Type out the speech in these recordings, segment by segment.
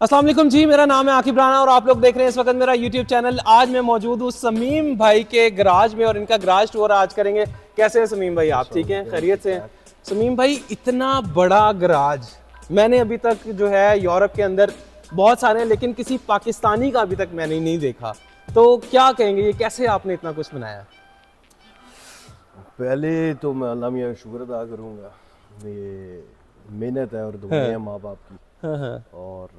अस्सलाम वालेकुम जी, मेरा नाम है आकिब राना और आप लोग देख रहे हैं इस वक्त मेरा यूट्यूब चैनल। आज मैं मौजूद हूँ समीम भाई के गराज में और इनका गराज टूर आज करेंगे। कैसे हैं समीम भाई, आप ठीक हैं, खैरियत से हैं? समीम भाई, इतना बड़ा गराज मैंने अभी तक जो है यूरोप के अंदर बहुत सारे हैं, लेकिन किसी पाकिस्तानी का अभी तक मैंने नहीं देखा। तो क्या कहेंगे, ये कैसे आपने इतना कुछ बनाया? पहले तो मैं अल्लाह मियाँ का शुक्र अदा करूँगा। ये मेहनत है और दुआएं हैं माँ बाप की। हाँ हाँ, और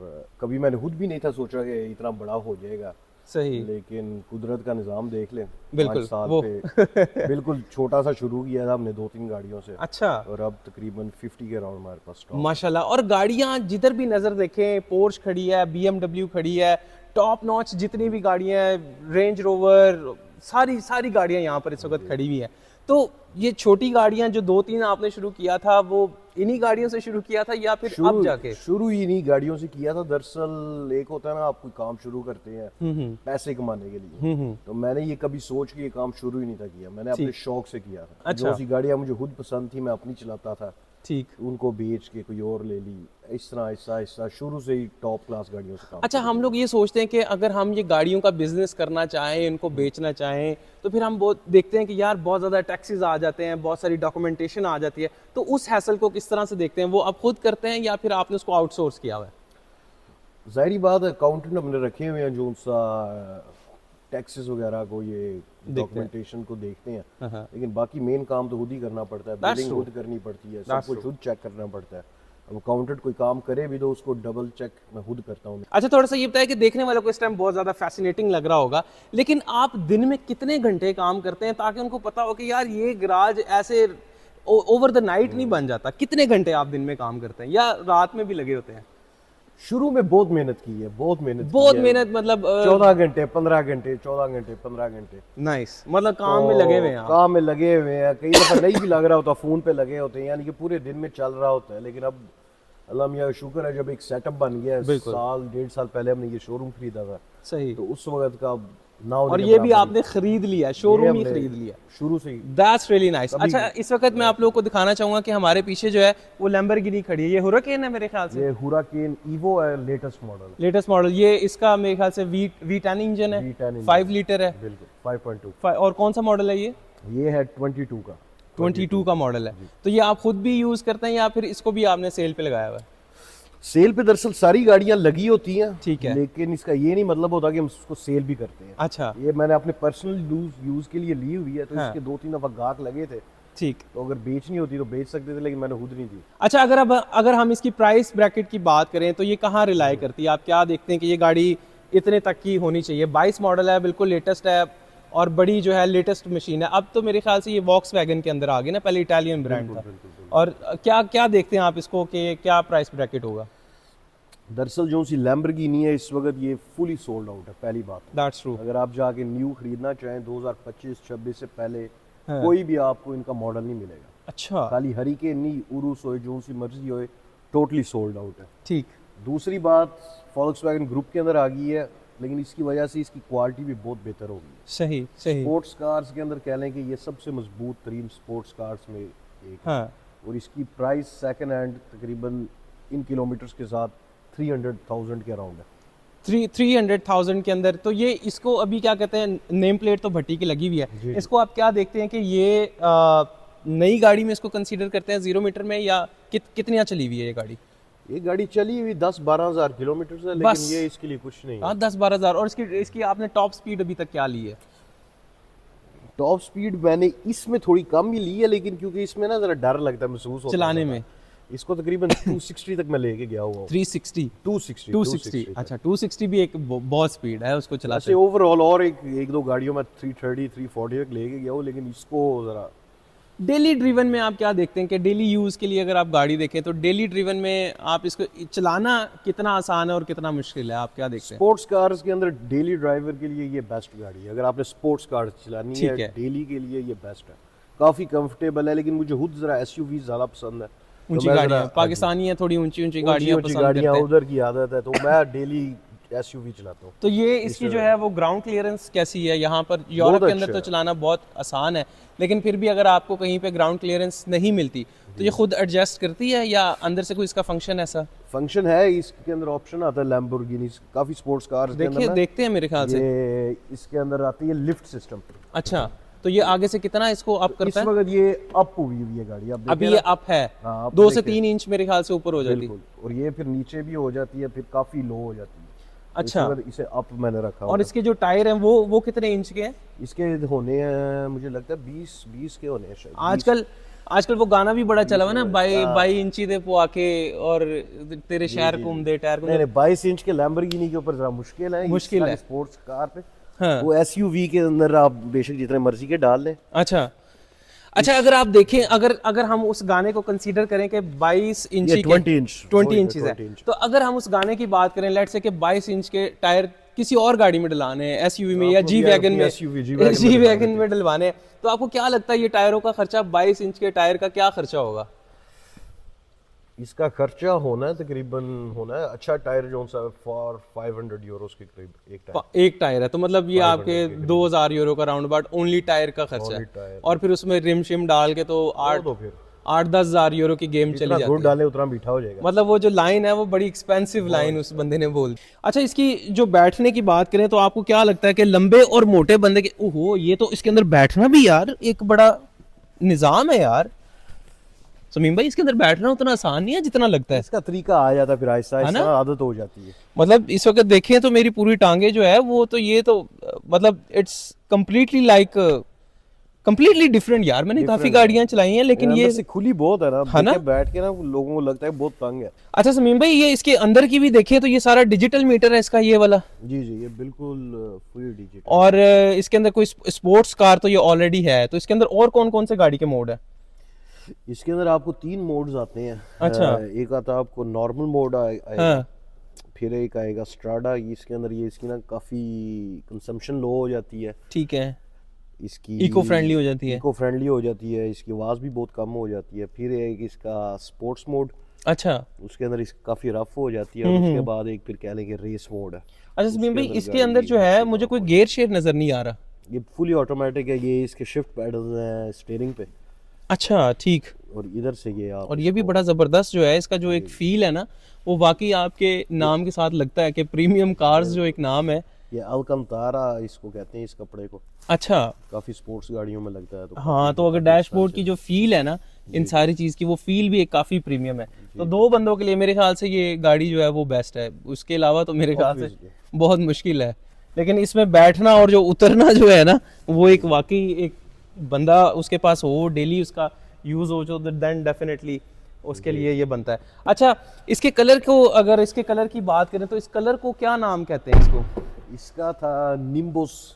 कभी मैंने खुद भी नहीं था सोचा कि इतना बड़ा हो जाएगा, सही, लेकिन कुदरत का निज़ाम देख लें। बिल्कुल 5 साल वो पे बिल्कुल छोटा सा शुरू किया था हमने 2-3 गाड़ियों से, अच्छा, और अब तकरीबन 50 के अराउंड हमारे पास स्टॉक। माशाल्लाह। और गाड़ियां जिधर भी नजर देखें, पोर्श खड़ी है, BMW खड़ी है, टॉप नॉच जितनी भी गाड़ियां हैं, रेंज रोवर, सारी सारी गाड़ियां यहाँ पर इस वक्त खड़ी हुई हैं। तो ये छोटी गाड़ियां जो 2-3 आपने शुरू किया था, वो इन्हीं गाड़ियों से शुरू किया था या फिर अब जाके? शुरू ही नहीं गाड़ियों से किया था। दरअसल एक होता है ना, आप कोई काम शुरू करते हैं पैसे कमाने के लिए, तो मैंने ये कभी सोच के ये काम शुरू ही नहीं था किया। मैंने अपने शौक से किया था। अच्छा। जो सी गाड़ियां मुझे खुद पसंद थी मैं अपनी चलाता था, ठीक। उनको बेच के कोई और ले ली। इस तरह ऐसा ऐसा शुरू से ही टॉप क्लास गाड़ियों से काम अच्छा, हम लोग ये सोचते हैं कि अगर हम ये गाड़ियों का बिजनेस करना चाहें, इनको बेचना चाहें, तो फिर हम बहुत देखते हैं कि यार बहुत ज़्यादा टैक्सेस आ जाते हैं, बहुत सारी डॉक्यूमेंटेशन आ जाती है। तो उस हैसल को किस तरह से देखते हैं? वो आप खुद करते हैं या फिर आपने उसको आउटसोर्स किया हुआ है? जाहिर बात है अकाउंटेंट हमने रखे हुए हैं जो सा टैक्सेस वगैरह को, ये डॉक्यूमेंटेशन को देखते हैं। हाँ, लेकिन बाकी मेन काम तो खुद ही करना पड़ता है, That's बिलिंग true. खुद करनी पड़ती है, सब That's कुछ true. खुद चेक करना पड़ता है। अब अकाउंटेंट कोई काम करे भी तो उसको डबल चेक मैं खुद करता हूँ। अच्छा, थोड़ा सा ये बताया कि देखने वालों को इस टाइम बहुत ज़्यादा फैसिनेटिंग लग रहा होगा, लेकिन आप दिन में कितने घंटे काम करते हैं ताकि उनको पता हो कि यार ये गराज ऐसे ओवर द नाइट नहीं बन जाता? कितने घंटे आप दिन में काम करते हैं या रात में भी लगे होते हैं? शुरू में बहुत मेहनत की है, बहुत मेहनत बहुत की है। मेहनत, मतलब 14 घंटे 15 घंटे 14 घंटे 15 घंटे नाइस, मतलब काम में लगे हुए हैं आप। काम में लगे हुए हैं। कई दफा नहीं भी लग रहा होता, फोन पे लगे होते हैं, यानी कि पूरे दिन में चल रहा होता है। लेकिन अब अल्लाह मियाँ का शुक्र है, जब एक सेटअप बन गया है, साल 1.5 साल पहले हमने ये शोरूम खरीदा था, सही। तो उस वक्त का ना और ये भी आपने खरीद लिया, शोरूम ही खरीद लिया? शुरू से ही। That's really nice. अच्छा, इस वक्त मैं आप लोगों को दिखाना चाहूंगा कि हमारे पीछे जो है वो लैम्बोर्गिनी खड़ी है। ये हुराकेन है मेरे ख्याल से। ये हुराकेन ईवो है, लेटेस्ट मॉडल। Latest model. ये इसका मेरे ख्याल से V10 इंजन है, V10 5 लीटर है। बिल्कुल 5.2। और कौन सा मॉडल है ये? ये है 22 का। 22 का मॉडल है। तो ये आप खुद भी यूज करते हैं या फिर इसको भी आपने सेल पे लगाया हुआ है? सेल पे दरअसल सारी गाड़ियां लगी होती हैं, ठीक है, लेकिन इसका ये नहीं मतलब होता कि हम उसको सेल भी करते हैं। अच्छा, ये मैंने अपने पर्सनल यूज के लिए ली हुई है, तो हाँ, इसके 2-3 दफा गाहक लगे थे, ठीक। तो अगर बेचनी होती तो बेच सकते थे, लेकिन मैंने खुद नहीं दी। अच्छा, अगर हम इसकी प्राइस ब्रैकेट की बात करें तो ये कहाँ रिलाई करती है? आप क्या देखते हैं कि ये गाड़ी इतने तक की होनी चाहिए? 22 मॉडल है, बिल्कुल लेटेस्ट है और बड़ी जो है लेटेस्ट मशीन है। अब तो मेरे ख्याल से ये वॉक्सवैगन के अंदर आ गई ना, पहले इटालियन ब्रांड था। और क्या क्या देखते हैं आप इसको कि क्या प्राइस ब्रैकेट होगा? दरअसल जो सी लैम्बोर्गिनी है इस वक्त ये फुली सोल्ड आउट है, पहली बात। That's true. अगर आप जाके न्यू खरीदना चाहें 2025-26 से पहले, कोई भी आपको इनका मॉडल नहीं मिलेगा। अच्छा, खाली हरिकेन नहीं, उरुस हो, जो सी मर्जी हो, टोटली सोल्ड आउट है। ठीक। दूसरी बात, वॉल्क्सवैगन ग्रुप के अंदर आ गई है, लेकिन इसकी वजह से इसकी क्वालिटी भी बहुत बेहतर हो गई है। सही सही। स्पोर्ट्स कार्स के अंदर कह लें कि ये सबसे मजबूत तरीन स्पोर्ट्स कार्स में एक है। हाँ, और इसकी प्राइस सेकंड हैंड तकरीबन इन किलोमीटर्स के साथ 300,000 के अराउंड है। 300,000 के अंदर। तो ये इसको अभी क्या कहते हैं, नेम प्लेट तो भट्टी की लगी हुई है, इसको आप क्या देखते हैं कि ये नई गाड़ी में इसको कंसीडर करते हैं 0 मीटर में, या कितनी चली हुई है ये गाड़ी? ये गाड़ी चली हुई 10-12 हज़ार किलोमीटर है, लेकिन ये इसके लिए कुछ नहीं है। हाँ, 10-12 हज़ार। और इसकी आपने टॉप स्पीड अभी तक क्या ली है? टॉप स्पीड मैंने इसमें थोड़ी कम ही ली है, लेकिन क्योंकि इसमें ना जरा डर लगता है, महसूस होता है चलाने में। इसको तकरीबन 260 तक मैं लेके गया हुआ हूं। 360 260 अच्छा, 260 भी एक बहुत स्पीड है उसको चलाते ऐसे ओवरऑल और एक दो गाड़ियों में 330 340 तक लेके गया हूं, लेकिन इसको जरा डेली ड्रिवन में आप क्या देखते हैं कि डेली यूज़ के लिए अगर आप गाड़ी देखें तो डेली ड्रिवन में आप इसको चलाना कितना आसान है और कितना मुश्किल है? आप क्या देखते हैं? स्पोर्ट्स कार्स के अंदर डेली ड्राइवर के लिए ये बेस्ट गाड़ी है। अगर आपने स्पोर्ट्स कार चलानी है डेली के लिए ये बेस्ट है। काफ़ी कंफर्टेबल है, लेकिन मुझे खुद जरा SUV ज़्यादा पसंद है। ऊंची गाड़ियाँ, पाकिस्तानी है, थोड़ी ऊंची ऊंची गाड़ियाँ पसंद करते हैं। उधर की आदत है, तो मैं डेली एसयूवी चलाता हूँ। तो ये इसकी जो है वो ग्राउंड क्लियरेंस कैसी है? यहाँ पर यूरोप के अंदर तो चलाना बहुत आसान है, लेकिन फिर भी अगर आपको कहीं पे ग्राउंड क्लियरेंस नहीं मिलती तो ये खुद एडजस्ट करती है या अंदर से कोई इसका फंक्शन ऐसा? फंक्शन है, इसके अंदर ऑप्शन आता है लैम्बोर्गिनी, काफी स्पोर्ट्स कार्स के अंदर देखिए ना, देखते हैं मेरे ख्याल से ये इसके अंदर आती है लिफ्ट सिस्टम। अच्छा, तो ये आगे से कितना इसको अप इस करता है? वक्त ये अप हुई हुई है गाड़ी, आप अभी ये अप है, हाँ, 2 से 3 इंच मेरे ख्याल से ऊपर हो जाती है। बिल्कुल, और ये फिर नीचे भी हो जाती है, फिर काफी लो हो जाती है। अच्छा, इसे अप मैंने रखा और इसके जो टायर हैं वो कितने इंच के हैं? इसके होने हैं मुझे लगता है 20 के होने हैं शायद। आजकल वो गाना भी बड़ा चला हुआ ना, बाई इंची दे पो आके और तेरे शहर घूम दे टायर को। नहीं 22 इंच के लैम्बोर्गिनी के ऊपर जरा मुश्किल है स्पोर्ट्स कार पे। हाँ। वो एसयूवी के अंदर आप बेशक जितने मर्जी के डाल लें। अच्छा, अगर आप देखें, अगर हम उस गाने को कंसीडर करें कि 22 इंची 20 इंच है, तो अगर हम उस गाने की बात करें, लेट्स से कि 22 इंच के टायर किसी और गाड़ी में डलवाने हैं, एसयूवी में या जी वैगन में डलवाने हैं, तो आपको क्या लगता है ये टायरों का खर्चा, 22 इंच के टायर का क्या खर्चा होगा? इसका खर्चा होना है तकरीबन होना है अच्छा टायर जो सा फॉर 500 यूरोस के करीब एक टायर है, तो मतलब ये आपके 2000 यूरो का राउंड अबाउट ओनली टायर का खर्चा है, और फिर उसमें रिम शिम डाल के तो 8-10 हजार यूरो की गेम चली जाती है। डाले उतना मीठा हो जाएगा। मतलब वो जो लाइन है वो बड़ी एक्सपेंसिव लाइन उस बंदे ने बोल दी। अच्छा, इसकी जो बैठने की बात करें तो आपको क्या लगता है कि लंबे और मोटे बंदे के, ओहो ये तो इसके अंदर बैठना भी यार एक बड़ा निजाम है यार समीम भाई, इसके अंदर बैठना उतना आसान नहीं है जितना लगता है। इसका तरीका आ जाता है, फिर आहिस्ता आहिस्ता आदत हो जाती है। मतलब इस वक्त देखें तो मेरी पूरी टांगे जो है वो तो ये तो मतलब इट्स कम्प्लीटली डिफरेंट यार। मैंने काफी गाड़ियां चलाई हैं लेकिन ये से खुली बहुत है ना, बैठ के ना लोगों को लगता है बहुत तंग है। अच्छा समीम भाई, ये इसके अंदर की भी देखें तो ये सारा डिजिटल मीटर है इसका, ये वाला। जी ये बिल्कुल फुली डिजिटल। और इसके अंदर कोई स्पोर्ट्स कार तो ये ऑलरेडी है, तो इसके अंदर और कौन कौन से गाड़ी के मोड है? इसके अंदर आपको 3 मोड्स आते हैं। अच्छा, एक आता है आपको नॉर्मल मोड आएगा, फिर एक आएगा स्ट्राडा। इसके अंदर ये इसकी ना काफी कंजम्पशन लो हो जाती है, ठीक है, इसकी इको फ्रेंडली हो जाती है, इसकी आवाज भी बहुत कम हो जाती है। फिर एक इसका स्पोर्ट्स मोड, अच्छा उसके अंदर काफी रफ हो जाती है, और उसके बाद एक फिर कह लें कि रेस मोड है। अच्छा समीम भाई, इसके अंदर जो है मुझे कोई गियर शेयर नजर नहीं आ रहा। ये फुली ऑटोमेटिक है, ये इसके शिफ्ट पैडल्स हैं स्टीयरिंग पे। अच्छा ठीक, और इधर से ये आप, और ये भी बड़ा जबरदस्त जो है इसका जो एक फील है ना, वो वाकई आपके नाम के साथ लगता है कि प्रीमियम कार्स जो एक नाम है, ये अलकंतारा इसको कहते हैं इस कपड़े को। अच्छा, काफी स्पोर्ट्स गाड़ियों में लगता है। तो हाँ, तो अगर डैशबोर्ड की जो फील है ना इन सारी चीज की, वो फील भी एक काफी प्रीमियम है। तो 2 बंदों के लिए मेरे ख्याल से ये गाड़ी जो है वो बेस्ट है, उसके अलावा तो मेरे ख्याल से बहुत मुश्किल है। लेकिन इसमें बैठना और जो उतरना जो है ना, वो एक वाकई एक बंदा उसके पास हो, डेली उसका यूज हो जो, देन डेफिनेटली उसके लिए ये बनता है। अच्छा, इसके कलर को, अगर इसके कलर की बात करें तो इस कलर को क्या नाम कहते हैं इसको? इसका था निम्बुस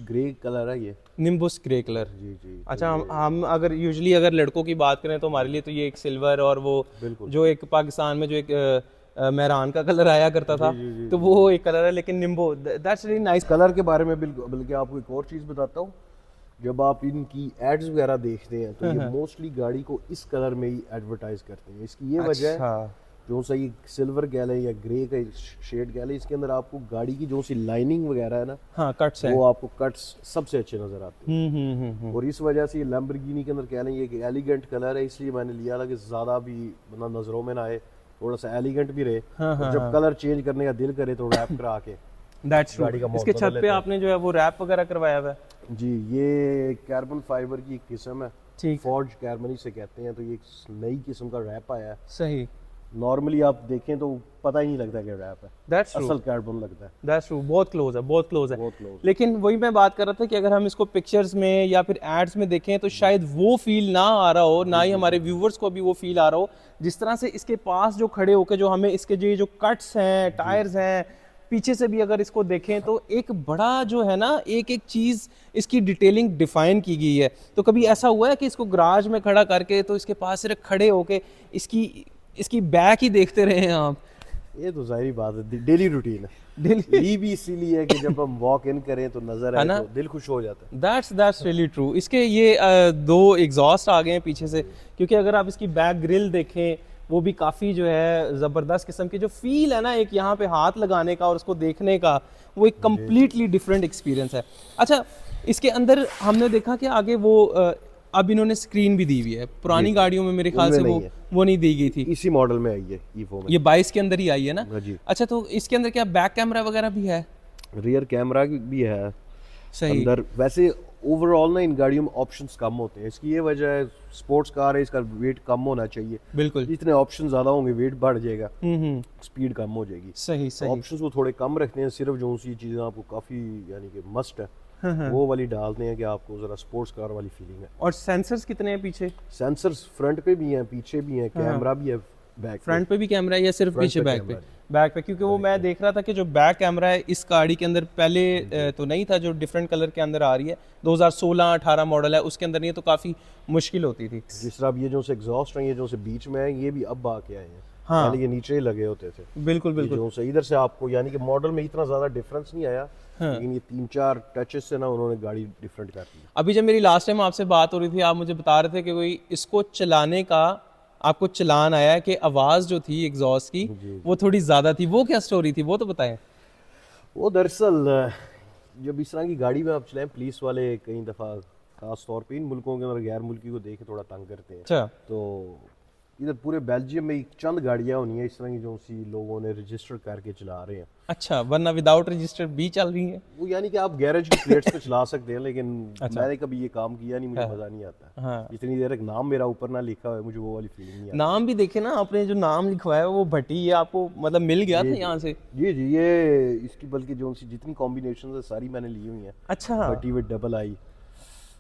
ग्रे कलर है ये, निम्बुस ग्रे कलर। जी। अच्छा, हम अगर यूजुअली अगर लड़कों की बात करें तो हमारे लिए तो ये एक सिल्वर और वो जो एक पाकिस्तान में जो एक मेहरान का कलर आया करता था, तो वो एक कलर है। लेकिन Nimbo, that's really nice. Colour के बारे में बल्कि आपको एक और चीज़ बताता हूँ, जब आप इनकी एड्स वगैरह देखते हैं तो ये मोस्टली गाड़ी को इस कलर में ही एडवर्टाइज करते हैं। इसकी ये वजह है, जो सा ये सिल्वर कह लें या ग्रे का शेड कह लें, इसके अंदर आपको गाड़ी की जो सी लाइनिंग वगैरह है ना, हाँ, कट्स वो आपको कट्स सबसे अच्छे नजर आते हैं। और इस वजह से ये लैम्बोर्गिनी के अंदर कह लें ये एक एलिगेंट कलर है, इसलिए मैंने लिया था कि ज़्यादा भी बंदा नज़रों में ना आए, थोड़ा सा एलिगेंट भी रहे। और जब कलर चेंज करने का दिल करे तो रैप करा के। That's true. इसके छत पे आपने जो है वो रैप वगैरह करवाया हुआ है? जी, ये कार्बन फाइबर की किस्म है, ठीक, फॉर्ज कार्बन से कहते हैं। तो ये एक नई किस्म का रैप आया है। सही, नॉर्मली आप देखें तो पता ही नहीं लगता कि रैप है, दैट्स ट्रू, असल कार्बन लगता है। दैट्स ट्रू, बहुत क्लोज है। लेकिन वही मैं बात कर रहा था कि अगर हम इसको पिक्चर्स में या फिर एड्स में देखें तो शायद वो फील ना आ रहा हो, ना ही हमारे व्यूवर्स को भी वो फील आ रहा हो, जिस तरह से इसके पास जो खड़े होकर जो हमें इसके जो कट्स हैं, टायर्स हैं, पीछे से भी अगर इसको देखें तो एक बड़ा जो है ना, एक एक चीज़ इसकी डिटेलिंग डिफाइन की गई है। तो कभी ऐसा हुआ है कि इसको गराज में खड़ा करके तो इसके पास सिर्फ खड़े होके इसकी बैक ही देखते रहे हैं आप? ये तो जाहिर बात है, डेली रूटीन है। डेली भी इसीलिए है कि जब हम वॉक इन करें तो नजर आए तो दिल खुश हो जाता है। That's really true. इसके ये 2 एग्जॉस्ट आ गए हैं पीछे से, क्योंकि अगर आप इसकी बैक ग्रिल देखें वो भी काफ़ी जो है ज़बरदस्त किस्म की जो फील है ना एक यहाँ पे हाथ लगाने का और उसको देखने का, वो एक कम्प्लीटली डिफरेंट एक्सपीरियंस है। अच्छा, इसके अंदर हमने देखा कि आगे वो अब इन्होंने स्क्रीन भी दी हुई है, पुरानी गाड़ियों में मेरे ख्याल से वो नहीं दी गई थी। इसी मॉडल में आई है E4 में, ये 22 के अंदर ही आई है ना? जी। अच्छा, तो इसके अंदर क्या बैक कैमरा वगैरह भी है? रियर कैमरा भी है सही। अंदर। वैसे ओवरऑल ना इन गाड़ियों में ऑप्शंस कम होते हैं, इसकी ये वजह है, स्पोर्ट्स कार है, इसका वेट कम होना चाहिए। बिल्कुल। जितने ऑप्शन ज्यादा होंगे वेट बढ़ जाएगा, स्पीड कम हो जाएगी। सही सही। ऑप्शंस वो थोड़े कम रखते हैं, सिर्फ जो सी चीज़ें आपको काफ़ी यानी कि मस्ट है वो वाली डालते हैं कि आपको ज़रा स्पोर्ट्स कार वाली फीलिंग है। और सेंसर्स कितने हैं पीछे? सेंसर्स फ्रंट पे भी हैं, पीछे भी हैं, कैमरा भी है बैक फ्रंट पे भी कैमरा है या सिर्फ पीछे बैक पे? बैक पे, क्योंकि वो मैं देख रहा था कि जो बैक कैमरा है इस गाड़ी के अंदर पहले तो नहीं था, जो डिफरेंट कलर के अंदर आ रही है 2016-18 मॉडल है उसके अंदर नहीं है, तो काफ़ी मुश्किल होती थी। जिस तरह अब ये जो से एग्जॉस्ट हैं, ये जो से बीच में है, ये भी अब आके आए हैं। हाँ, पहले ये नीचे ही लगे होते थे। बिल्कुल बिल्कुल। जो से इधर से आपको यानी कि मॉडल में इतना ज़्यादा डिफरेंस नहीं आया, लेकिन ये 3-4 टचेस से ना उन्होंने गाड़ी डिफरेंट कर दी। अभी जब मेरी लास्ट टाइम आपसे बात हो रही थी, आप मुझे बता रहे थे कि कोई इसको चलाने का आपको चलान आया है कि आवाज़ जो थी एग्जॉस्ट की वो थोड़ी ज़्यादा थी, वो क्या स्टोरी थी, वो तो बताएं। वो दरअसल जब इस तरह की गाड़ी में आप चलाएं, पुलिस वाले कई दफ़ा खास तौर पे इन मुल्कों के अंदर गैर मुल्की को देख के थोड़ा तंग करते हैं। अच्छा। तो इधर पूरे बेल्जियम में एक चंद गाड़ियाँ होनी है इस तरह की जो सी लोगों ने रजिस्टर करके चला रहे हैं। अच्छा, वरना विदाउट रजिस्टर भी चल रही है? वो यानी कि आप गैरेज की प्लेट्स पे चला सकते हैं, लेकिन मैंने कभी ये काम किया नहीं, मुझे मजा नहीं आता। हाँ। जितनी देर एक नाम मेरा ऊपर ना लिखा हुआ, मुझे वो वाली फीलिंग नहीं आती। नाम भी देखे ना आपने, जो नाम लिखवाया वो भट्टी है, आपको मतलब मिल गया था यहाँ से? जी जी, ये इसकी बल्कि जो सी जितनी कॉम्बिनेशन है सारी मैंने ली हुई हैं। अच्छा। Bhatti with double I,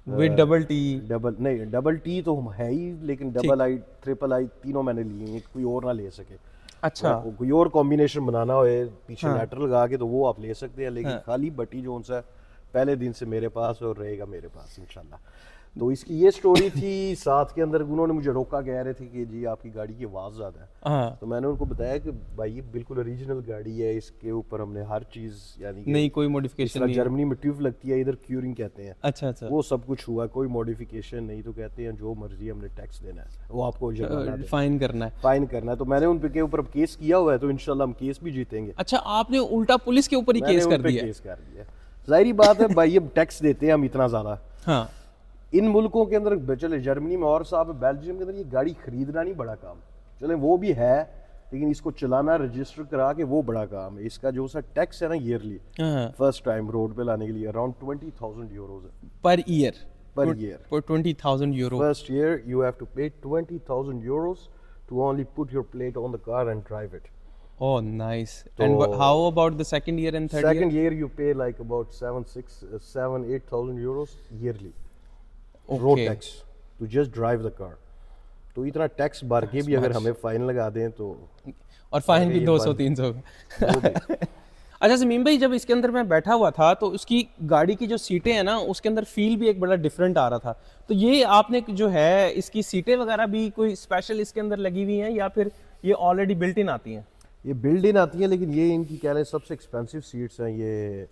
with double T. Double नहीं, डबल टी तो है ही, लेकिन डबल आई, ट्रिपल आई तीनों मैंने लिए हैं, कोई और ना ले सके। अच्छा। आपको कोई और कॉम्बिनेशन बनाना हो पीछे लेटर लगा के तो वो आप ले सकते हैं, लेकिन खाली भट्टी जो सा पहले दिन से मेरे पास और रहेगा मेरे पास इंशाल्लाह। तो इसकी ये स्टोरी थी। साथ के अंदर उन्होंने मुझे रोका, कह रहे थे कि जी आपकी गाड़ी की आवाज़ ज़्यादा है। हाँ। तो मैंने उनको बताया कि भाई ये बिल्कुल ओरिजिनल गाड़ी है, इसके ऊपर हमने हर चीज़ यानी कि नहीं कोई मॉडिफिकेशन नहीं है। जर्मनी में ट्यूब लगती है, इधर क्यूरिंग कहते हैं। अच्छा अच्छा। वो सब कुछ हुआ, कोई मॉडिफिकेशन नहीं। तो कहते हैं जो मर्जी हमने टैक्स देना है वो आपको फाइन करना है। फाइन करना है। तो मैंने उन के ऊपर केस किया हुआ है, तो इंशाल्लाह हम केस भी जीतेंगे। अच्छा, आपने उल्टा पुलिस के ऊपर ही केस कर दिया? केस कर दिया। जाहिर बात है भाई, अब टैक्स देते हैं हम इतना ज़्यादा। हाँ। इन मुल्कों के अंदर चले, जर्मनी में और साहब बेल्जियम के अंदर ये गाड़ी खरीदना नहीं बड़ा काम, चले वो भी है, लेकिन इसको चलाना रजिस्टर करा के वो बड़ा काम है। इसका जो सा टैक्स है ना ईयरली, फर्स्ट टाइम रोड पे लाने के लिए अराउंड 20,000 यूरोज है पर ईयर। पर year 20,000 euro. First year you have to pay 20,000 euros to only put your plate on the car and drive it. Oh, nice. And how about the second year and third year? Second year you pay like about 7-8,000 euros yearly. Road tax to just drive the car. तो इतना tax भर के भी अगर हमें fine लगा दें तो, और फाइन भी 200-300। अच्छा समीम भाई, जब इसके अंदर मैं बैठा हुआ था तो उसकी गाड़ी की जो सीटें हैं ना, उसके अंदर फील भी एक बड़ा डिफरेंट आ रहा था। तो ये आपने जो है इसकी सीटें वगैरह भी कोई स्पेशल इसके अंदर लगी हुई हैं या फिर ये ऑलरेडी बिल्ट इन आती हैं? ये बिल्ड इन आती है, लेकिन ये इनकी कह रहे हैं सबसे एक्सपेंसिव सीट्स हैं। ये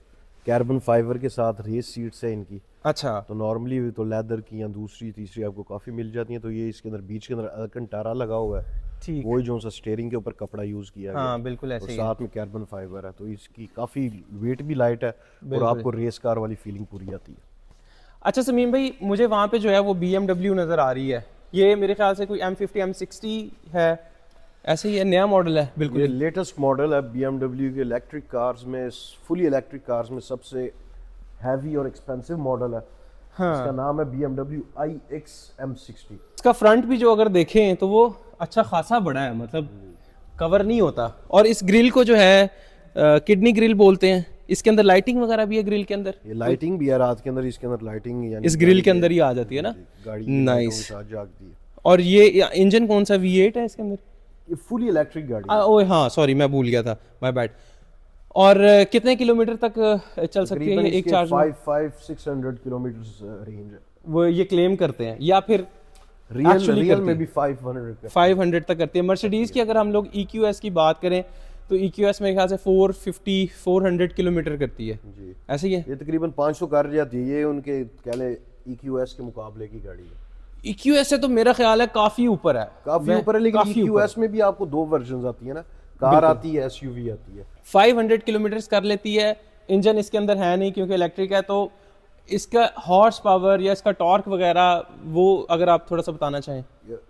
कार्बन फाइबर के साथ रेस सीट्स हैं इनकी। अच्छा। तो नॉर्मली तो लेदर की या दूसरी तीसरी आपको काफ़ी मिल जाती हैं। तो ये इसके अंदर बीच के अंदर अलकंटारा लगा हुआ है, ठीक, वही जो सा स्टीयरिंग के ऊपर कपड़ा यूज़ किया गया। हाँ बिल्कुल ऐसे ही। साथ में कार्बन फाइबर है, तो इसकी काफ़ी वेट भी लाइट है और आपको रेस कार वाली फीलिंग पूरी आती है। अच्छा समीम भाई, मुझे वहाँ पे जो है वो BMW नज़र आ रही है, ये मेरे ख्याल से कोई M50 M60 है, ऐसे ही है, नया मॉडल है बिल्कुल? ये लेटेस्ट मॉडल है BMW के इलेक्ट्रिक कार्स में, फुली इलेक्ट्रिक कार्स में सबसे हैवी और एक्सपेंसिव मॉडल है। हाँ। इसका नाम है BMW iX M60। इसका फ्रंट भी जो अगर देखें तो वो अच्छा खासा बड़ा है, मतलब कवर नहीं होता। और इस ग्रिल को जो है किडनी ग्रिल बोलते हैं। इसके अंदर लाइटिंग वगैरह भी है ग्रिल के अंदर? ये लाइटिंग भी है रात के अंदर, इसके अंदर लाइटिंग यानी इस ग्रिल के अंदर ही आ जाती है ना, गाड़ी नाइस। जागती है। और ये इंजन कौन सा V8 है इसके अंदर? ये फुली इलेक्ट्रिक गाड़ी है। ओए हाँ सॉरी, मैं भूल गया था, माय बैड। और कितने किलोमीटर तक चल सकती है ये एक चार्ज में? 500-600 किलोमीटर रेंज है। वो ये क्लेम करते हैं, या फिर रियल में भी 500 तक करती है। मर्सिडीज की अगर हम लोग EQS की बात करें तो EQS मेरे ख्याल से 450-400 किलोमीटर करती है जी, ऐसे ही है। ये तकरीबन 500 कर जाती है। ये उनके कह लें EQS के मुकाबले की गाड़ी है। EQS से तो मेरा ख्याल है काफी ऊपर है, काफी ऊपर है, लेकिन काफी ऊपर। EQS में भी आपको दो वर्जन आती है ना, कार आती है, SUV आती है। 500 किलोमीटर कर लेती है। इंजन इसके अंदर है नहीं क्योंकि इलेक्ट्रिक है, तो इसका हॉर्स पावर या इसका टॉर्क वगैरह वो अगर आप थोड़ा सा बताना चाहें।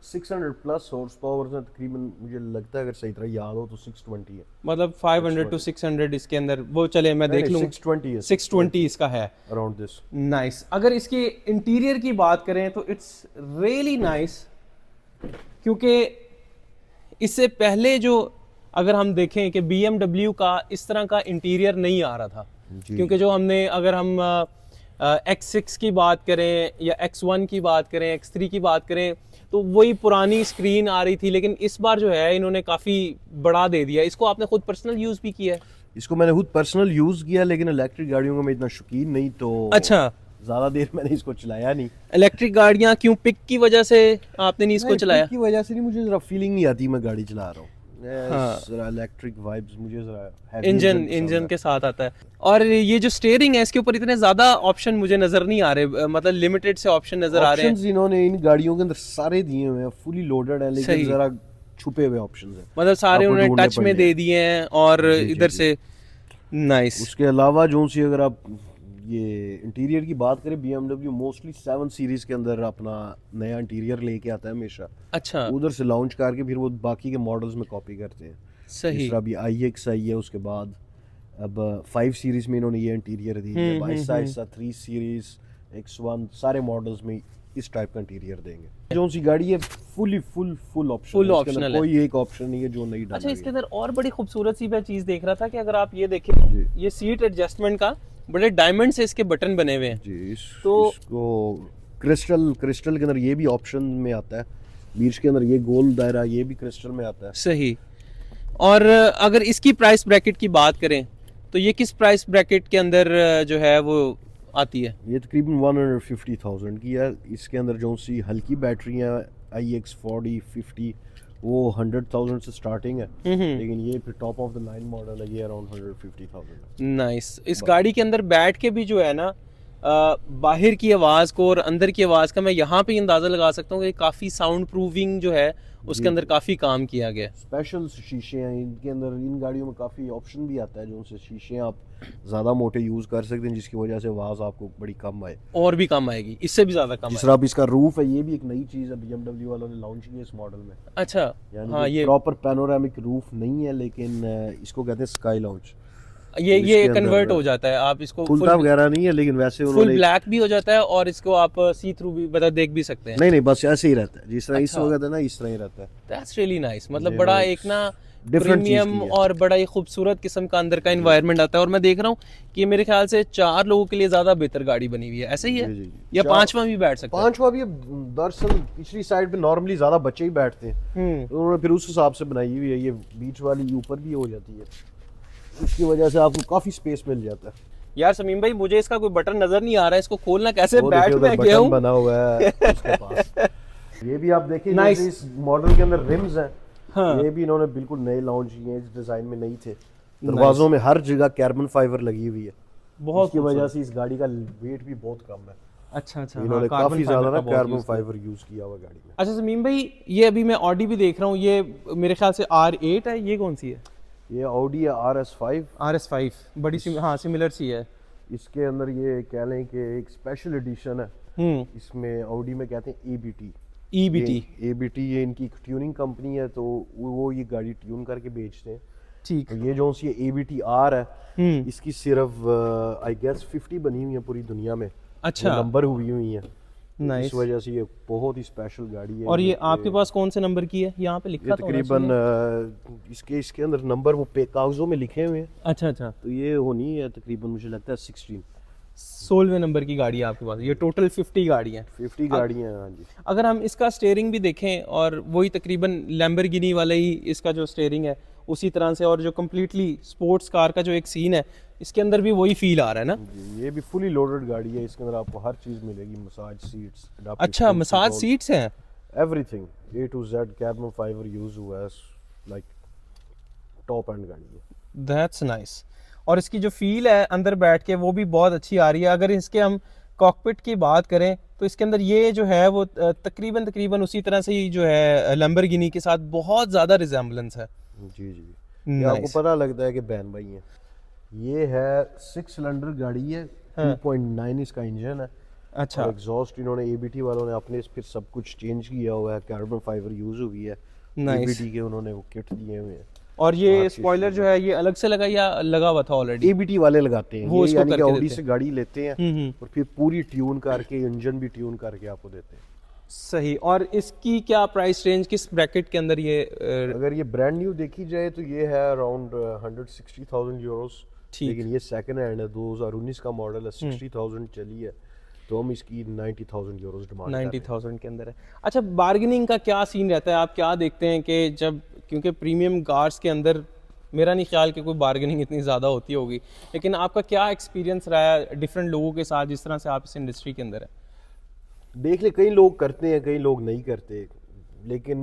600 प्लस हॉर्स पावर है तकरीबन, मुझे लगता है अगर सही तरह याद हो तो 620 है। मतलब 500 टू 600 इसके अंदर वो, चले मैं देख लूँ। 620 है, 620 इसका है अराउंड दिस। नाइस। अगर इसकी इंटीरियर की बात करें तो इट्स रियली नाइस, क्योंकि इससे पहले जो अगर हम देखें कि BMW का इस तरह का इंटीरियर नहीं आ रहा था, क्योंकि जो हमने अगर हम X6 की बात करें या X1 की बात करें, X3 की बात करें, तो वही पुरानी स्क्रीन आ रही थी। लेकिन इस बार जो है इन्होंने काफ़ी बड़ा दे दिया। इसको आपने खुद पर्सनल यूज़ भी किया है? इसको मैंने खुद पर्सनल यूज किया, लेकिन इलेक्ट्रिक गाड़ियों का मैं इतना शौकीन नहीं, तो अच्छा, ज्यादा देर मैंने इसको चलाया नहीं। इलेक्ट्रिक गाड़ियाँ क्यों, पिक की वजह से आपने नहीं इसको नहीं, चलाया? पिक की वजह से नहीं, मुझे जरा फीलिंग नहीं आती मैं गाड़ी चला रहा हूँ। हाँ। जरा इलेक्ट्रिक वाइब्स मुझे जरा heavy इंजन के साथ आता है। और ये जो स्टीयरिंग है इसके ऊपर इतने ज्यादा ऑप्शन मुझे नजर नहीं आ रहे, मतलब लिमिटेड से ऑप्शन नजर आ रहे हैं। ऑप्शंस इन्होंने इन गाड़ियों के अंदर सारे दिए हुए हैं, फुली लोडेड है, सही। लेकिन जरा छुपे हुए ऑप्शंस हैं, मतलब सारे आपको उन्होंने ढूंढने टच में पड़ेंगे। दे दिए हैं और जी, इधर जी। से नाइस। उसके अलावा जो सी अगर आप ये इंटीरियर की बात करें, BMW मोस्टली 7 सीरीज के अंदर अपना नया इंटीरियर लेके आता है हमेशा, अच्छा, उधर से लॉन्च करके फिर वो बाकी के मॉडल्स में कॉपी करते हैं। सही। जिस तरह अभी iX आई है, उसके बाद अब 5 सीरीज में इन्होंने ये इंटीरियर दी है, आहिस्ता 3 सीरीज, X1 सारे मॉडल्स में इस टाइप का इंटीरियर देंगे। जो सी गाड़ी है फुल ऑप्शन, Full optional है। कोई एक ऑप्शन नहीं है जो नहीं डाला अच्छा, इसके गया। अंदर और बड़ी खूबसूरत सी मैं चीज देख रहा था कि अगर आप ये देखें, जी। ये सीट एडजस्टमेंट का बड़े डायमंड से इसके बटन बने हुए हैं। जी, तो- इसको क्रिस्टल के अंदर ये भी ऑप्शन में आता है, बीच के अंदर ये गोल दायरा ये भी क्रिस्टल में आता है। सही। और अगर इसकी प्राइस ब्रैकेट की बात करें तो ये किस प्राइस ब्रैकेट के अंदर जो है वो आती है? ये तकरीबन 150,000 की है। इसके अंदर जो सी हल्की बैटरी है iX 40 50 वो 100,000 से स्टार्टिंग है, लेकिन ये फिर top of the line model है, ये अराउंड 150,000 है। नाइस। इस गाड़ी के अंदर बैठ के भी जो है ना बाहर की आवाज़ को और अंदर की आवाज़ का मैं यहाँ पे अंदाज़ा लगा सकता हूँ कि काफ़ी साउंड प्रूविंग जो है उसके अंदर काफ़ी काम किया गया है। स्पेशल शीशे हैं इनके अंदर, इन गाड़ियों में काफ़ी ऑप्शन भी आता है जो उनसे शीशे आप ज़्यादा मोटे यूज़ कर सकते हैं, जिसकी वजह से आवाज़ आपको बड़ी कम आए, और भी कम आएगी, इससे भी ज़्यादा कम जिस आएगी। तरह अब इसका रूफ है, ये भी एक नई चीज़ है BMW वालों ने लॉन्च की है इस मॉडल में। अच्छा, यानी हाँ, ये प्रॉपर पैनोरामिक रूफ नहीं है, लेकिन इसको कहते हैं स्काई लॉन्च। ये इसके कन्वर्ट अंदर हो जाता है, आप इसको खुलता वगैरह नहीं है, लेकिन वैसे फुल उन्होंने ब्लैक भी हो जाता है और इसको आप सी थ्रू भी मतलब देख भी सकते हैं। नहीं बस ऐसे ही रहता है, जिस तरह इस अच्छा। वक्त है ना, इस तरह ही रहता है। That's really nice. मतलब ये बड़ा बड़ा एक ना different चीज़ प्रीमियम की है। और बड़ा ही खूबसूरत किस्म का अंदर का एनवायरनमेंट आता है। और मैं देख रहा हूँ कि मेरे ख्याल से 4 लोगों के लिए ज़्यादा बेहतर गाड़ी बनी हुई है, ऐसे ही है? जी। या चार- 5वां भी बैठ सकता है? 5वां भी, दरअसल पिछली साइड पे नॉर्मली ज़्यादा बच्चे ही बैठते हैं, तो उन्होंने फिर उस हिसाब से बनाई हुई है। ये बीच वाली ऊपर भी हो जाती है, उसकी वजह से आपको काफ़ी स्पेस मिल जाता है। यार समीम भाई, मुझे इसका कोई बटन नजर नहीं आ रहा है, इसको खोलना कैसे? वो बैठ देखिए मैं उधर गया बटन हूँ। बना हुआ है उसके पास। ये भी आप देखिए, Nice. जैसे इस मॉडल के अंदर रिम्स हैं, हाँ। ये भी इन्होंने बिल्कुल नए लॉन्च किए हैं, इस डिजाइन में नहीं थे। दरवाजों में हर जगह कार्बन फाइबर लगी हुई है, बहुत उसकी वजह से इस गाड़ी का वेट भी बहुत कम है। अच्छा अच्छा, इन्होंने हाँ, काफी ज्यादा ना बहुत कार्बन use किया। फाइबर यूज किया हुआ गाड़ी में। अच्छा समीम भाई, ये अभी मैं ऑडी भी देख रहा हूँ, ये मेरे ख्याल से R8 है, ये कौन सी है? ये ऑडी है RS5, RS5 बड़ी हाँ सिमिलर सी है। इसके अंदर ये कह लें कि एक स्पेशल एडिशन है। इसमें ऑडी में कहते हैं ABT। ABT ये इनकी एक ट्यूनिंग कंपनी है, तो वो ये गाड़ी ट्यून करके बेचते हैं। ठीक। तो ये जो सी ABT R है, इसकी सिर्फ आई गेस 50 बनी हुई है पूरी दुनिया में। अच्छा, नंबर हुई हुई है, नाइस। इस वजह से ये बहुत ही स्पेशल गाड़ी है। और ये आपके पास कौन से नंबर की है? यहाँ पे ये लिखा तो होना तकरीबन चाहिए। इसके अंदर नंबर वो पे कागजों में लिखे हुए हैं, अच्छा अच्छा, तो ये होनी है तकरीबन, मुझे लगता है 16 16वें नंबर की गाड़ी है आपके पास। ये टोटल 50 गाड़ी है। 50 गाड़ियाँ हैं। हाँ जी। अगर हम इसका स्टीयरिंग भी देखें, और वही तकरीबन लैम्बोर्गिनी वाला ही इसका जो स्टीयरिंग है उसी तरह से, और जो कम्प्लीटली स्पोर्ट्स कार का जो एक सीन है इसके अंदर भी वही फील आ रहा है ना? जी, ये भी फुली लोडेड गाड़ी है, इसके अंदर आपको हर चीज़ मिलेगी, मसाज सीट्स। अच्छा, मसाज सीट्स हैं? Everything A to Z carbon fibre use हुआ है, लाइक टॉप एंड गाड़ी है। That's nice. और इसकी जो फील है अंदर बैठ के वो भी बहुत अच्छी आ रही है। अगर इसके हम कॉकपिट की बात करें तो इसके अंदर ये जो है वो तकरीबन उसी तरह से ही जो है लैम्बोर्गिनी के साथ बहुत ज़्यादा रिजेम्बलेंस है। जी जी, ये आपको पता लगता है कि बहन भाई हैं। ये है 6 सिलेंडर गाड़ी है, 2.9 इसका इंजन है। अच्छा, और एग्जॉस्ट इन्होंने एबीटी वालों ने अपने फिर सब कुछ चेंज किया हुआ है, कार्बन फाइबर यूज हुई है, एबीटी के उन्होंने वो किट दिए हुए हैं। और ये स्पॉइलर जो है ये अलग से लगा या लगा हुआ था ऑलरेडी? एबीटी वाले लगाते हैं, वो ये इसको यानी कि करके ऑडी देते से गाड़ी लेते हैं और फिर पूरी ट्यून करके इंजन भी ट्यून करके आपको देते हैं। सही। और इसकी क्या प्राइस रेंज, किस ब्रैकेट के अंदर ये अगर ये ब्रांड न्यू देखी जाए तो ये है अराउंड 160,000 यूरोस, लेकिन ये सेकंड हैंड है, 2019 का मॉडल है, 60,000 चली है, तो हम इसकी 90,000 यूरोस डिमांड 90,000 के अंदर है। अच्छा, बार्गेनिंग का क्या सीन रहता है? आप क्या देखते हैं कि जब, क्योंकि प्रीमियम कार्स के अंदर मेरा नहीं ख्याल कि कोई बार्गेनिंग इतनी ज़्यादा होती होगी, लेकिन आपका क्या एक्सपीरियंस रहा है डिफरेंट लोगों के साथ जिस तरह से आप इस इंडस्ट्री के अंदर है? देख ले, कई लोग करते हैं, कई लोग नहीं करते, लेकिन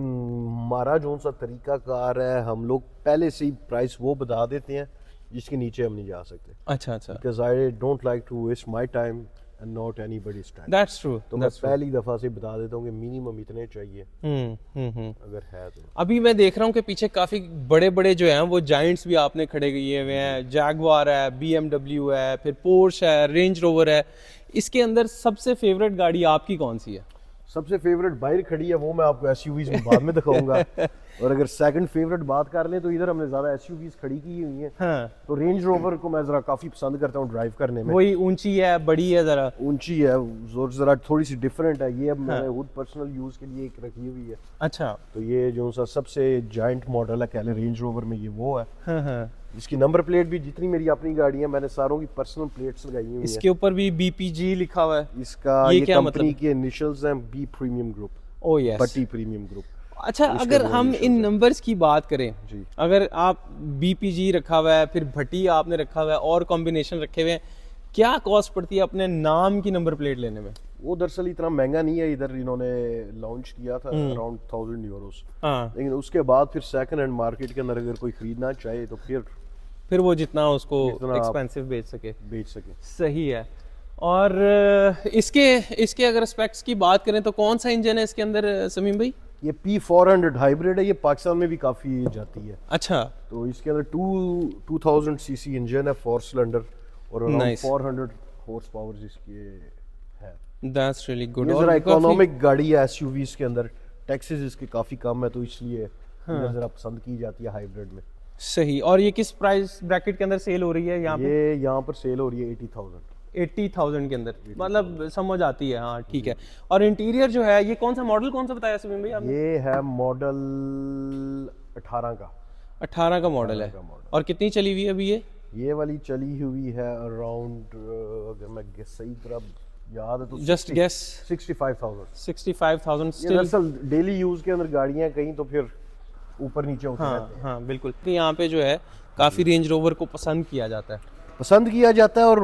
हमारा जो सा तरीका कार है, हम लोग पहले से ही प्राइस वो बता देते हैं जिसके नीचे हम नहीं जा सकते। अच्छा अच्छा, because I don't like to waste my time and not anybody's time. That's true. तो मैं पहली दफा से बता देता हूँ कि मिनिमम इतने चाहिए अगर है तो। अभी मैं देख रहा हूँ कि पीछे काफ़ी बड़े बड़े जो हैं वो जायंट्स भी आपने खड़े किए हुए हैं। जैगवार है, BMW है, फिर पोर्श है, रेंज रोवर है। इसके अंदर सबसे फेवरेट गाड़ी आपकी कौन सी है? सबसे फेवरेट बाहर खड़ी है, वो मैं आपको एसयूवीज में बाद में दिखाऊंगा। और अगर सेकंड फेवरेट बात कर लें तो इधर हमने ज्यादा एसयूवीज खड़ी की हुई हैं। हाँ। तो रेंज रोवर को मैं जरा काफी पसंद करता हूँ ड्राइव करने में। वही ऊंची है, बड़ी है, जरा ऊंची है, जरा थोड़ी सी डिफरेंट है। ये अब मैंने खुद पर्सनल यूज के लिए एक रखी हुई है। अच्छा। तो ये जो सा सबसे जायंट मॉडल है कहले रेंज रोवर में, ये वो है। हाँ हाँ। इसकी नंबर प्लेट भी, जितनी मेरी अपनी गाड़ी है मैंने सारों की पर्सनल प्लेट्स लगाई हुई हैं। इसके ऊपर भी BPG लिखा हुआ है। इसका ये क्या कंपनी मतलब? के इनिशियल्स हैं, B premium group, oh yes, बटी प्रीमियम ग्रुप। अच्छा, अगर हम इन नंबर्स की बात करें जी, अगर आप BPG रखा हुआ है, फिर भट्टी आपने रखा हुआ है और कॉम्बिनेशन रखे हुए हैं, क्या कॉस्ट पड़ती है अपने नाम की नंबर प्लेट लेने में? वो दरअसल इतना महंगा नहीं है, इधर इन्होंने लॉन्च किया था अराउंड 1000 यूरोस। हाँ। लेकिन उसके बाद फिर सेकंड हैंड मार्केट के अंदर अगर कोई खरीदना चाहे तो फिर वो जितना उसको जितना एक्सपेंसिव बेच सके। बेच सके। सही है। और इसके अगर स्पेक्स की बात करें तो कौन सा इंजन है इसके अंदर समीम भाई? ये P400 हाइब्रिड है, ये पाकिस्तान में भी काफी जाती है। अच्छा। तो इसके अंदर 2000 सीसी इंजन है, 4 सिलेंडर, और अराउंड 400 हॉर्स पावर इसके है। That's really good. ये जरा इकोनॉमिक गाड़ी है एसयूवीज के अंदर, टैक्सेस इसके काफी कम है, तो इसलिए जरा पसंद की जाती है हाइब्रिड में। सही। और ये किस प्राइस ब्रैकेट के अंदर सेल हो रही है यहाँ पे? ये यहाँ पर सेल हो रही है 80,000 के अंदर, मतलब समझ आती है। हाँ ठीक है। और इंटीरियर जो है, ये कौन सा मॉडल, कौन सा बताया समीम भाई आपने? ये है मॉडल 18 का। 18 का मॉडल है। और कितनी चली हुई है अभी ये वाली चली हुई है अराउंड, अगर मैं सही तरह याद है तो जस्ट गेस 65,000 स्टिल। दरअसल डेली यूज के अंदर गाड़ियां कहीं तो फिर ऊपर नीचे होते रहते हैं। हाँ बिल्कुल। तो यहाँ पे जो है काफी रेंज रोवर को पसंद किया जाता है। पसंद किया जाता है, और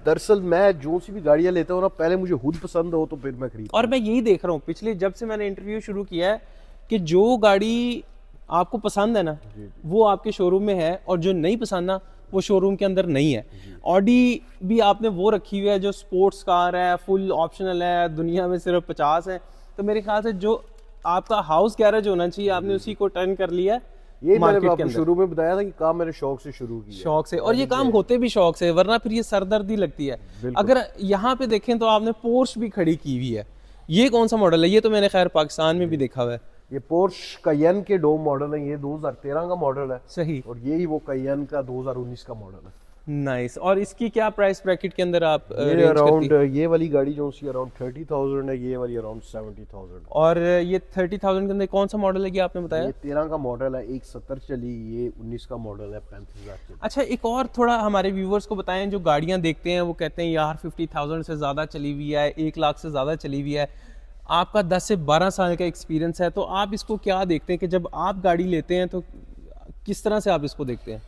दरअसल मैं जो सी भी गाड़ियां लेता हूँ ना, पहले मुझे खुद पसंद हो तो फिर मैं खरीद। और मैं यही देख रहा हूँ पिछले, जब से मैंने इंटरव्यू शुरू किया है, कि जो गाड़ी आपको पसंद है ना वो आपके शोरूम में है, और जो नहीं पसंद ना वो शोरूम के अंदर नहीं है। ऑडी भी आपने वो रखी हुई है जो स्पोर्ट्स कार है, फुल ऑप्शनल है, दुनिया में सिर्फ 50 है। तो मेरे ख्याल से जो आपका हाउस गैरेज होना चाहिए, आपने उसी को टर्न कर लिया। ये मैंने आपको शुरू में बताया था कि काम मैंने शौक से शुरू किया, शौक से, और ये काम होते भी शौक से, वरना फिर ये सरदर्दी लगती है। अगर यहाँ पे देखें तो आपने पोर्श भी खड़ी की हुई है। ये कौन सा मॉडल है? ये तो मैंने खैर पाकिस्तान में भी देखा हुआ है। ये पोर्श कायन के डोम मॉडल है, ये 2013 का मॉडल है। सही। और यही वो कायन का 2019 का मॉडल है। नाइस। और इसकी क्या प्राइस ब्रैकेट के अंदर आप ये अराउंड, ये वाली गाड़ी जो सी अराउंड 30,000 है, ये वाली अराउंड 70,000। और ये 30,000 के अंदर कौन सा मॉडल है कि आपने बताया? ये 13 का मॉडल है, 170 चली। ये 19 का मॉडल है, 35,000 चली। अच्छा, एक और थोड़ा हमारे व्यूवर्स को बताएं, जो गाड़ियां देखते हैं वो कहते हैं यार 50,000 से ज़्यादा चली हुई है, 1 लाख से ज़्यादा चली हुई है। आपका 10 से 12 साल का एक्सपीरियंस है, तो आप इसको क्या देखते हैं कि जब आप गाड़ी लेते हैं तो किस तरह से आप इसको देखते हैं?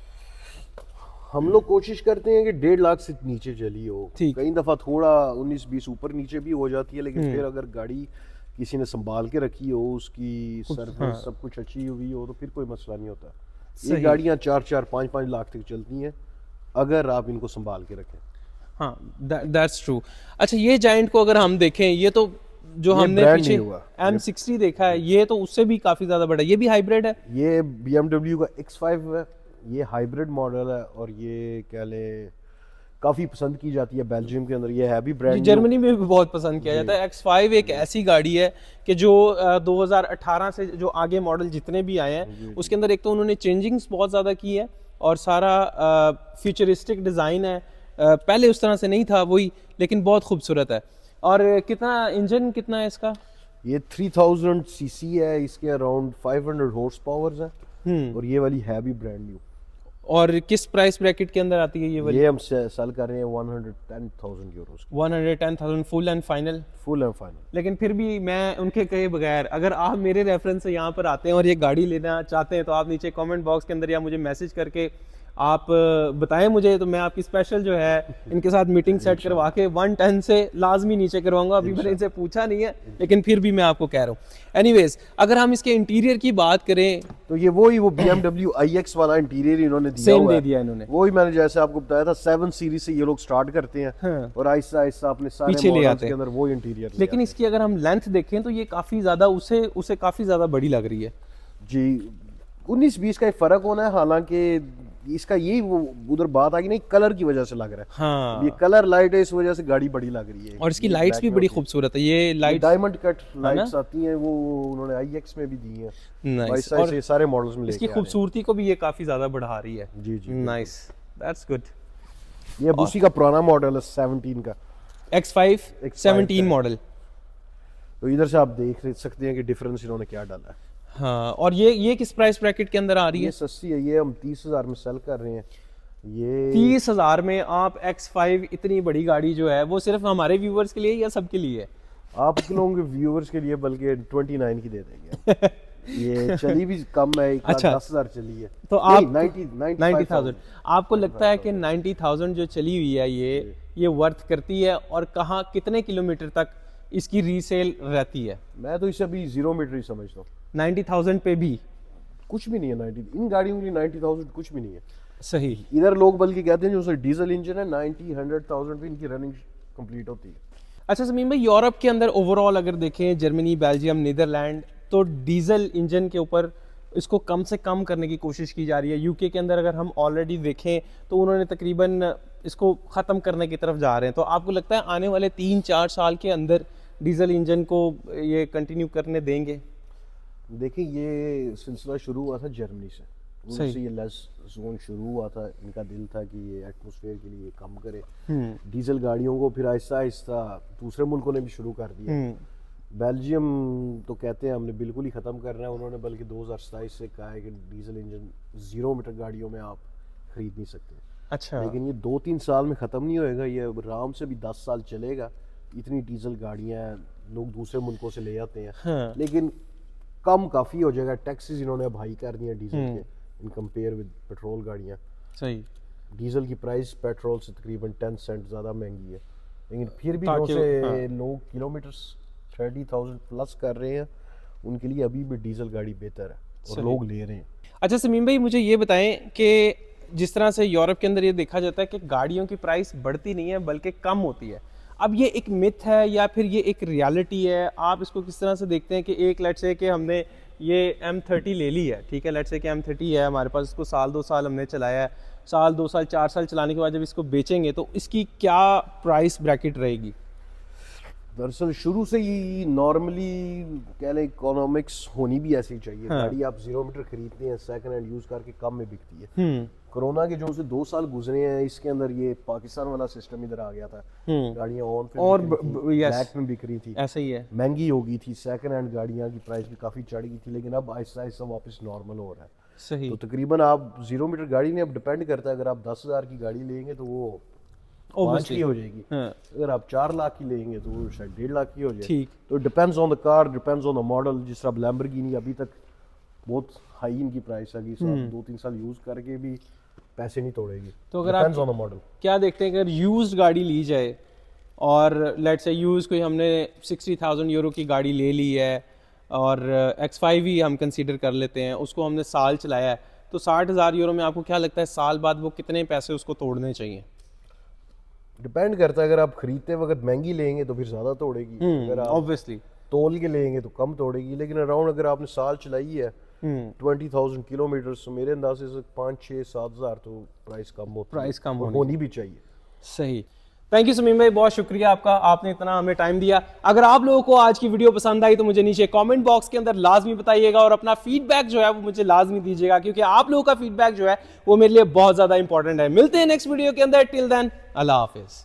हम लोग कोशिश करते हैं कि 1.5 लाख से नीचे चली हो। ठीक। कई दफा थोड़ा 19-20 ऊपर नीचे भी हो जाती है, लेकिन फिर अगर गाड़ी किसी ने संभाल के रखी हो, उसकी सर्विस सब कुछ अच्छी हुई हो, तो फिर कोई मसला नहीं होता। ये गाड़ियाँ 4-4, 5-5 लाख तक चलती हैं अगर आप इनको संभाल के रखें। हाँ, दैट्स ट्रू। अच्छा, ये जायंट को अगर हम देखें, ये तो जो ये हमने brand पीछे नहीं हुआ। M60 देखा है, ये तो उससे भी काफी ज्यादा बड़ा है, ये भी हाइब्रिड है। ये BMW का X5 है, ये हाइब्रिड मॉडल है और ये क्या ले काफ़ी पसंद की जाती है बेल्जियम के अंदर। ये है भी जी, ब्रांड न्यू। जर्मनी में भी बहुत पसंद किया जाता है। X5 एक ऐसी गाड़ी है कि जो 2018 से जो आगे मॉडल जितने भी आए हैं उसके अंदर एक तो उन्होंने चेंजिंग्स बहुत ज़्यादा की है और सारा फ्यूचरिस्टिक डिज़ाइन है। पहले उस तरह से नहीं था वही, लेकिन बहुत खूबसूरत है। और कितना इंजन कितना है इसका? ये 3000 सीसी है, इसके अराउंड 500 हॉर्स पावर्स है और ये वाली है भी ब्रांड न्यू। और किस प्राइस ब्रैकेट के अंदर आती है ये वाली? ये हम सेल कर रहे हैं 110,000 Euros 110,000 full and final. Full and final. लेकिन फिर भी मैं उनके कहे बगैर, अगर आप मेरे रेफरेंस से यहाँ पर आते हैं और ये गाड़ी लेना चाहते हैं तो आप नीचे कमेंट बॉक्स के अंदर या मुझे मैसेज करके आप बताएं मुझे, तो मैं आपकी स्पेशल जो है इनके साथ मीटिंग सेट करवा के 110 से लाजमी नीचे करवाऊंगा। अभी मैंने इनसे पूछा नहीं है, लेकिन फिर भी मैं आपको कह रहा हूँ। एनीवेज, अगर हम इसके इंटीरियर की बात करें तो ये वो BMW iX वाला इंटीरियर इन्होंने दिया सेम हुआ दे है। दिया इन्होंने। वही मैंने जैसे आपको बताया था 7 सीरीज से ये लोग स्टार्ट करते हैं हाँ। और आहिस्ता आहिस्ता अपने सारे पीछे ले मॉडल्स आते के हैं। अंदर वो इंटीरियर लेकिन इसकी अगर हम लेंथ देखें तो ये काफ़ी ज़्यादा उसे काफ़ी ज़्यादा बड़ी लग रही है। जी 19-20 का एक फर्क होना है, हालांकि इसका यही वो उधर बात आ गई नहीं, कलर की वजह से लग रहा है। हाँ, ये कलर लाइट है, इस वजह से गाड़ी बड़ी लग रही है। और इसकी लाइट्स भी बड़ी खूबसूरत है। ये लाइट्स डायमंड कट लाइट्स आती हैं, वो उन्होंने iX में भी दी हैं। नाइस, और और सारे मॉडल्स में इसकी लेके आ रहे खूबसूरती को भी ये काफ़ी ज़्यादा बढ़ा रही है। हैं। जी जी नाइस, दैट्स गुड। ये उसी का पुराना मॉडल है 17 का। X5 X5 17 का। मॉडल। तो इधर से आप देख सकते हैं कि डिफरेंस इन्होंने क्या डाला है। हाँ, और ये किस प्राइस ब्रैकेट के अंदर आ रही ये है? सस्ती है, ये हम 30,000 में सेल कर रहे हैं। ये 30,000 में आप X5 इतनी बड़ी गाड़ी जो है वो सिर्फ हमारे व्यूवर्स के लिए या सबके लिए है? आप लोगों के व्यूअर्स के लिए बल्कि 29 की दे देंगे। ये चली भी कम है, 10,000 चली है। तो आप 90,000। आपको लगता है कि 90,000 जो चली हुई है ये वर्थ करती है, और कहाँ कितने किलोमीटर तक इसकी रीसेल रहती है? मैं तो इसे अभी 0 मीटर ही समझता हूँ। 90,000 पे भी कुछ भी नहीं है 90, इन गाड़ियों के लिए 90,000 कुछ भी नहीं है। सही। इधर लोग बल्कि कहते हैं जो उसका डीजल इंजन है 90-100,000 पे इनकी रनिंग कंप्लीट होती है। अच्छा समीम भाई, यूरोप के अंदर ओवरऑल अगर देखें, जर्मनी, बेल्जियम, नीदरलैंड, तो डीजल इंजन के ऊपर इसको कम से कम करने की कोशिश की जा रही है। यूके के अंदर अगर हम ऑलरेडी देखें तो उन्होंने तकरीबन इसको ख़त्म करने की तरफ जा रहे हैं। तो आपको लगता है आने वाले 3-4 साल के अंदर डीजल इंजन को ये कंटिन्यू करने देंगे? देखिए, ये सिलसिला शुरू हुआ था जर्मनी से, उनसे ये लेस जोन शुरू हुआ था। इनका दिल था कि ये एटमॉस्फेयर के लिए कम करे डीजल गाड़ियों को, फिर आहिस्ता आहिस्ता दूसरे मुल्कों ने भी शुरू कर दिया। बेल्जियम तो कहते हैं हमने बिल्कुल ही ख़त्म करना है, उन्होंने बल्कि 2027 से कहा है कि डीजल इंजन 0 मीटर गाड़ियों में आप खरीद नहीं सकते। अच्छा, लेकिन ये 2-3 साल में ख़त्म नहीं होएगा, ये आराम से भी 10 साल चलेगा। इतनी डीजल गाड़ियाँ लोग दूसरे मुल्कों से ले आते हैं। हाँ। लेकिन कम काफ़ी हो जाएगा। टैक्सेस इन्होंने अब हाई कर दिए डीजल के इन कंपेयर विद पेट्रोल गाड़ियाँ। सही। डीजल की प्राइस पेट्रोल से तकरीबन 10 सेंट ज़्यादा महंगी है, लेकिन फिर भी जो ताकि- से लोग किलोमीटर्स 30,000 प्लस कर रहे हैं, उनके लिए अभी भी डीजल गाड़ी बेहतर है और लोग ले रहे हैं। अच्छा समीम भाई, मुझे ये बताएं कि जिस तरह से यूरोप के अंदर ये देखा जाता है कि गाड़ियों की प्राइस बढ़ती नहीं है बल्कि कम होती है, अब ये एक मिथ है या फिर ये एक रियलिटी है? आप इसको किस तरह से देखते हैं कि एक लेट्स से कि हमने ये M30 ले ली है, ठीक है, लेट्स से कि M30 है हमारे पास, इसको 1-2 साल हमने चलाया है, 1-2 साल 4 साल चलाने के बाद जब इसको बेचेंगे तो इसकी क्या प्राइस ब्रैकेट रहेगी? दरअसल शुरू से ही नॉर्मली कह लें इकोनॉमिक्स होनी भी ऐसी चाहिए। गाड़ी आप 0 मीटर खरीदते हैं सेकंड हैंड यूज करके कम में बिकती है। कोरोना के जो से 2 साल गुजरे हैं, इसके अंदर ये पाकिस्तान वाला सिस्टम इधर आ गया था। गाड़ियाँ ऑन पे और ब्लैक में बिक रही थी, ऐसा ही है, महंगी हो गई थी। सेकंड हैंड गाड़ियाँ की प्राइस भी काफ़ी चढ़ गई थी, लेकिन अब आहिस्ता आहिस्ता वापस नॉर्मल हो रहा है। सही। तो तकरीबन आप 0 मीटर गाड़ी ने अब डिपेंड करता है, अगर आप 10,000 की गाड़ी लेंगे तो वो 5 की हो जाएगी। अगर आप 4 लाख की लेंगे तो वो शायद 1.5 लाख की हो जाएगी। ठीक। तो depends on the car, depends on the model. जिस तरह लैम्बोर्गिनी अभी तक बहुत हाई इनकी प्राइस है कि 2-3 साल यूज करके भी पैसे नहीं तोड़ेगी। तो अगर डिपेंड्स आप ऑन द मॉडल। क्या देखते हैं अगर यूज्ड गाड़ी ली जाए और लेट्स से यूज कोई हमने 60,000 यूरो की गाड़ी ले ली है और X5 ही हम कंसीडर कर लेते हैं, उसको हमने साल चलाया है, तो 60,000 यूरो में आपको क्या लगता है साल बाद वो कितने पैसे उसको तोड़ने चाहिए? डिपेंड करता है, अगर आप खरीदते वक्त महंगी लेंगे तो फिर ज्यादा तोड़ेगी, अगर आप ऑब्वियसली तोल के लेंगे तो कम तोड़ेगी। लेकिन अराउंड अगर आपने साल चलाई है 20,000 किलोमीटर, तो मेरे अंदाजे से 5-6-7 हज़ार तो प्राइस कम होती है, प्राइस कम और होनी भी चाहिए। सही। थैंक यू समीम भाई, बहुत शुक्रिया आपका, आपने इतना हमें टाइम दिया। अगर आप लोगों को आज की वीडियो पसंद आई तो मुझे नीचे कमेंट बॉक्स के अंदर लाजमी बताइएगा और अपना फीडबैक जो है वो मुझे लाजमी दीजिएगा, क्योंकि आप लोगों का फीडबैक जो है वो मेरे लिए बहुत ज्यादा इंपॉर्टेंट है। मिलते हैं नेक्स्ट वीडियो के अंदर, टिल देन अल्लाह हाफिज।